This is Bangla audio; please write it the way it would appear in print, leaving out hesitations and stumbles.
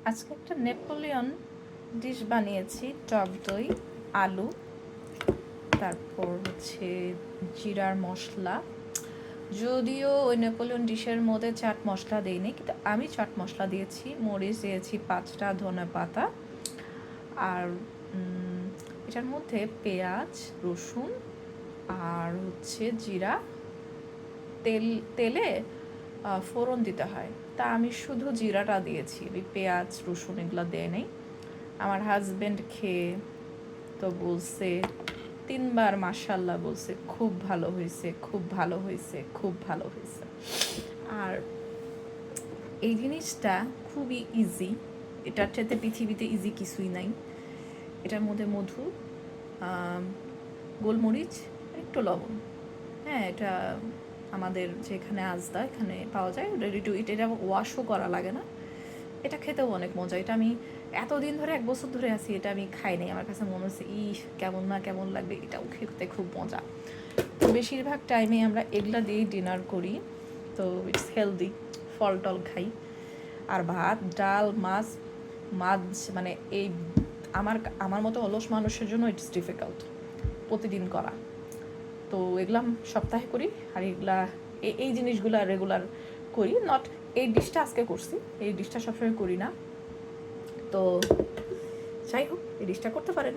আজকে একটা নেপোলিয়ন ডিশ বানিয়েছি, টক দই, আলু, তারপর হচ্ছে জিরার মশলা। যদিও ওই নেপোলিয়ন ডিশের মধ্যে চাট মশলা দিইনি, কিন্তু আমি চাট মশলা দিয়েছি, মরিচ দিয়েছি 5টা, ধনে পাতা, আর এটার মধ্যে পেঁয়াজ, রসুন আর হচ্ছে জিরা, তেলে ফোড়ন দিতে হয়। তা আমি শুধু জিরাটা দিয়েছি, আমি পেঁয়াজ রসুন এগুলো দেয় নেই। আমার হাজব্যান্ড খেয়ে তো বলছে 3বার মাশাল্লাহ বলছে, খুব ভালো হয়েছে, খুব ভালো হয়েছে, খুব ভালো হয়েছে। আর এই জিনিসটা খুবই ইজি, এটার চাইতে পৃথিবীতে ইজি কিছুই নাই। এটার মধ্যে মধু, গোলমরিচ, একটু লবণ। হ্যাঁ, এটা আমাদের যেখানে আজদা এখানে পাওয়া যায়, রেডি টু ইট। এটা ওয়াশও করা লাগে না। এটা খেতেও অনেক মজা। এটা আমি এতদিন ধরে, 1 বছর ধরে আছি, এটা আমি খাই নাই। আমার কাছে মনে হচ্ছে কেমন না কেমন লাগবে, এটাও খেতে খুব মজা। তো বেশিরভাগ টাইমে আমরা এগুলা দিয়েই ডিনার করি, তো ইটস হেলদি। ফল টল খাই, আর ভাত ডাল মাছ মাছ মানে এই আমার মতো অলস মানুষের জন্য ইটস ডিফিকাল্ট প্রতিদিন করা। তো এগুলা সপ্তাহে করি, আর এগুলা এই জিনিসগুলো রেগুলার করি। নট এই ডিশটা আজকে করছি, এই ডিশটা সবসময় করি না। তো যাই হোক, এই ডিশটা করতে পারেন।